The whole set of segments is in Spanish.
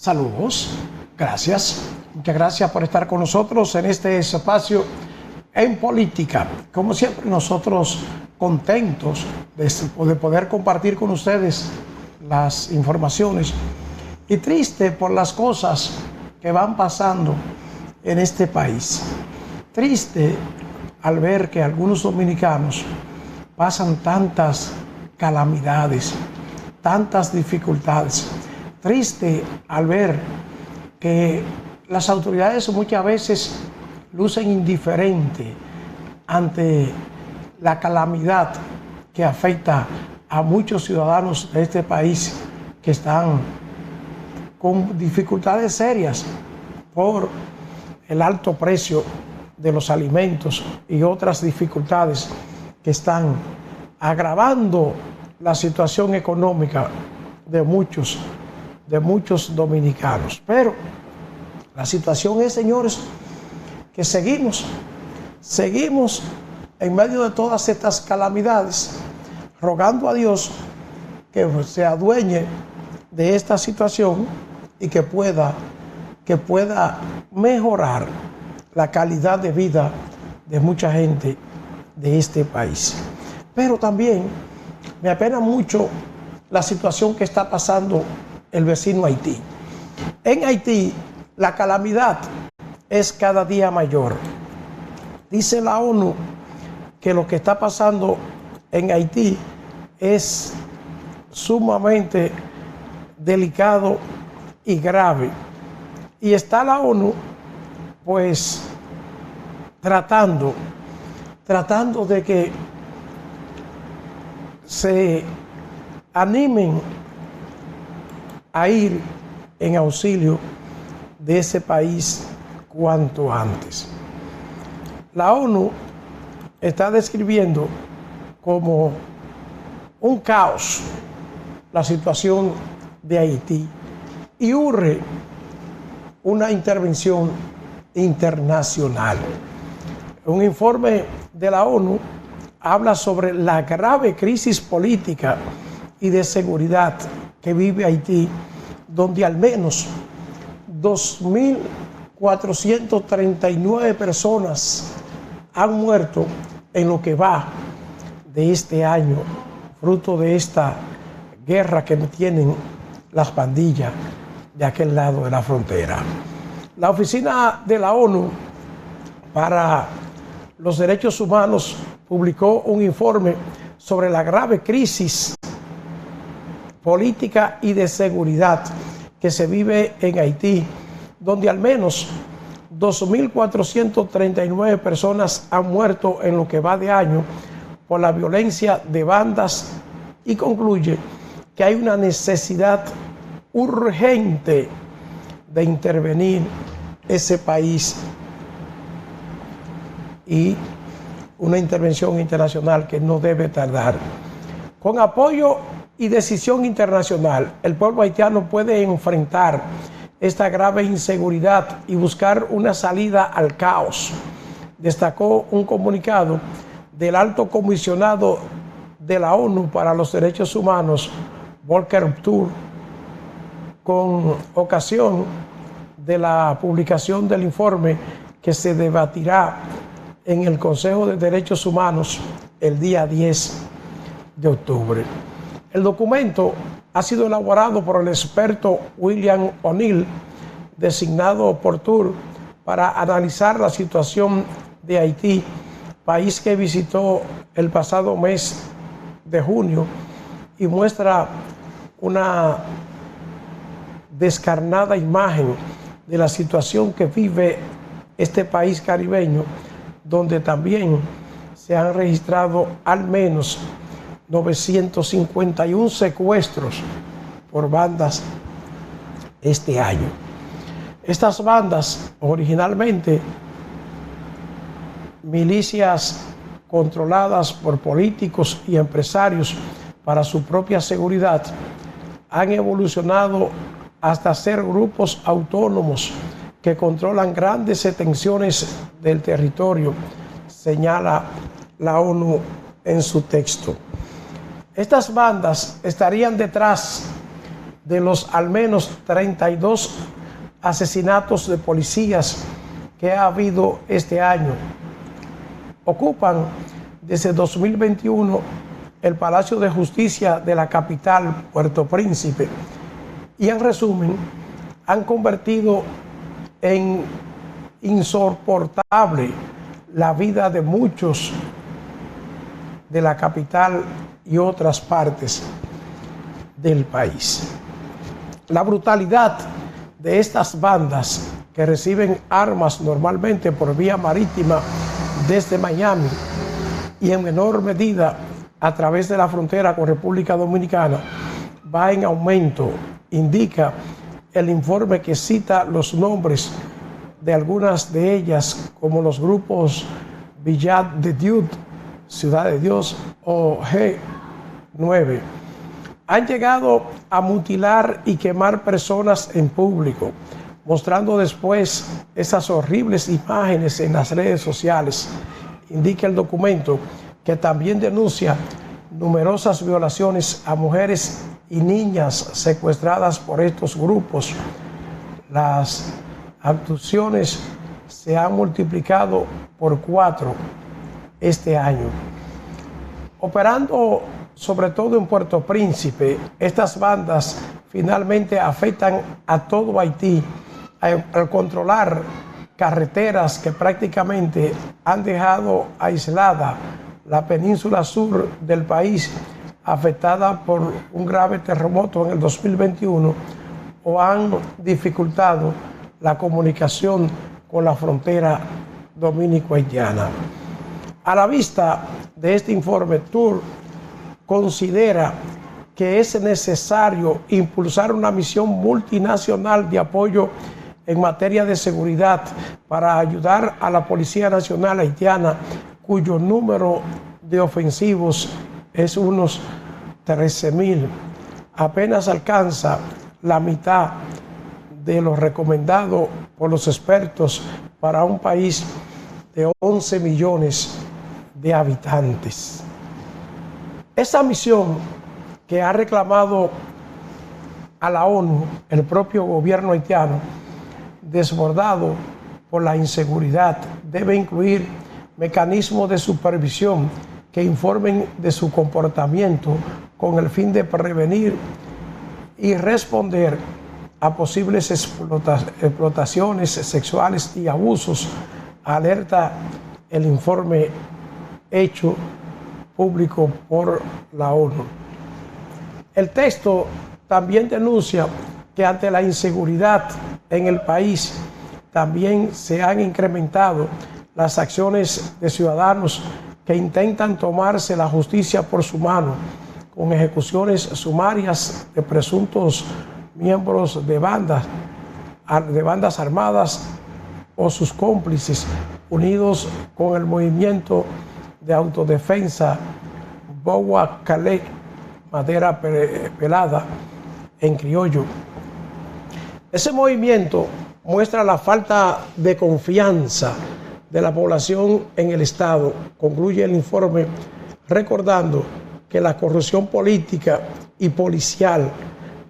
Saludos, gracias. Muchas gracias por estar con nosotros en este espacio en política. Como siempre, nosotros contentos de poder compartir con ustedes las informaciones y triste por las cosas que van pasando en este país. Triste al ver que algunos dominicanos pasan tantas calamidades, tantas dificultades. Triste al ver que las autoridades muchas veces lucen indiferentes ante la calamidad que afecta a muchos ciudadanos de este país que están con dificultades serias por el alto precio de los alimentos y otras dificultades que están agravando la situación económica de muchos dominicanos. Pero la situación es, señores, que seguimos en medio de todas estas calamidades, rogando a Dios que se adueñe de esta situación y que pueda mejorar la calidad de vida de mucha gente de este país. Pero también me apena mucho la situación que está pasando el vecino Haití. En Haití, la calamidad es cada día mayor. Dice la ONU que lo que está pasando en Haití es sumamente delicado y grave. Y está la ONU, pues, tratando de que se animen a ir en auxilio de ese país cuanto antes. La ONU está describiendo como un caos la situación de Haití y urge una intervención internacional. Un informe de la ONU habla sobre la grave crisis política y de seguridad que vive Haití, donde al menos 2.439 personas han muerto en lo que va de este año, fruto de esta guerra que tienen las pandillas de aquel lado de la frontera. La Oficina de la ONU para los Derechos Humanos publicó un informe sobre la grave crisis política y de seguridad que se vive en Haití, donde al menos 2.439 personas han muerto en lo que va de año por la violencia de bandas, y concluye que hay una necesidad urgente de intervenir ese país y una intervención internacional que no debe tardar. Con apoyo y decisión internacional, el pueblo haitiano puede enfrentar esta grave inseguridad y buscar una salida al caos, destacó un comunicado del alto comisionado de la ONU para los Derechos Humanos, Volker Turk, con ocasión de la publicación del informe que se debatirá en el Consejo de Derechos Humanos el día 10 de octubre. El documento ha sido elaborado por el experto William O'Neill, designado por Turk para analizar la situación de Haití, país que visitó el pasado mes de junio, y muestra una descarnada imagen de la situación que vive este país caribeño, donde también se han registrado al menos 951 secuestros por bandas este año. Estas bandas, originalmente milicias controladas por políticos y empresarios para su propia seguridad, han evolucionado hasta ser grupos autónomos que controlan grandes extensiones del territorio, señala la ONU en su texto. Estas bandas estarían detrás de los al menos 32 asesinatos de policías que ha habido este año. Ocupan desde 2021 el Palacio de Justicia de la capital, Puerto Príncipe, y en resumen han convertido en insoportable la vida de muchos de la capital y otras partes del país. La brutalidad de estas bandas que reciben armas normalmente por vía marítima desde Miami y en menor medida a través de la frontera con República Dominicana va en aumento, indica el informe que cita los nombres de algunas de ellas, como los grupos Villad de Dios, Ciudad de Dios o G9. Han llegado a mutilar y quemar personas en público, mostrando después esas horribles imágenes en las redes sociales. Indica el documento que también denuncia numerosas violaciones a mujeres y niñas secuestradas por estos grupos. Las abducciones se han multiplicado por 4 este año. Operando sobre todo en Puerto Príncipe, estas bandas finalmente afectan a todo Haití al controlar carreteras que prácticamente han dejado aislada la península sur del país, afectada por un grave terremoto en el 2021, o han dificultado la comunicación con la frontera dominico-haitiana. A la vista de este informe, TUR considera que es necesario impulsar una misión multinacional de apoyo en materia de seguridad para ayudar a la Policía Nacional Haitiana, cuyo número de ofensivos es unos 13,000. Apenas alcanza la mitad de lo recomendado por los expertos para un país de 11 millones de habitantes. Esa misión que ha reclamado a la ONU el propio gobierno haitiano, desbordado por la inseguridad, debe incluir mecanismos de supervisión que informen de su comportamiento con el fin de prevenir y responder a posibles explotaciones sexuales y abusos, alerta el informe hecho público por la ONU. El texto también denuncia que ante la inseguridad en el país también se han incrementado las acciones de ciudadanos que intentan tomarse la justicia por su mano, con ejecuciones sumarias de presuntos miembros de bandas armadas o sus cómplices, unidos con el movimiento de autodefensa Boa Calé, Madera Pelada en criollo. Ese movimiento muestra la falta de confianza de la población en el Estado, concluye el informe recordando que la corrupción política y policial,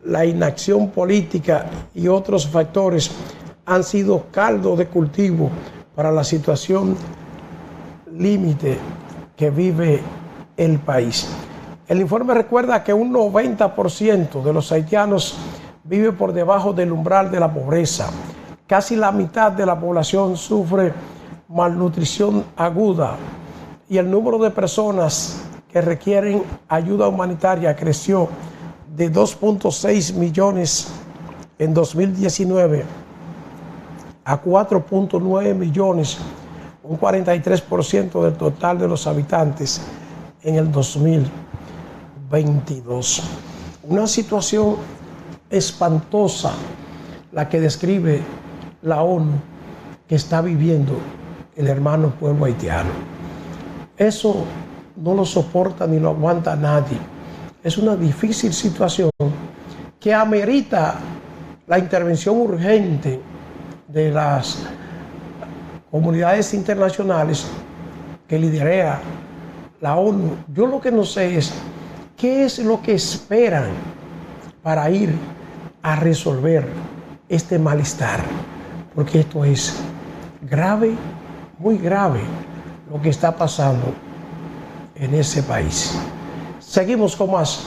la inacción política y otros factores han sido caldo de cultivo para la situación límite que vive el país. El informe recuerda que un 90% de los haitianos vive por debajo del umbral de la pobreza. Casi la mitad de la población sufre malnutrición aguda y el número de personas que requieren ayuda humanitaria creció de 2.6 millones en 2019 a 4.9 millones, un 43% del total de los habitantes en el 2022. Una situación espantosa la que describe la ONU que está viviendo el hermano pueblo haitiano. Eso no lo soporta ni lo aguanta nadie. Es una difícil situación que amerita la intervención urgente de las comunidades internacionales que lidera la ONU. Yo lo que no sé es qué es lo que esperan para ir a resolver este malestar, porque esto es grave, muy grave, lo que está pasando en ese país. Seguimos con más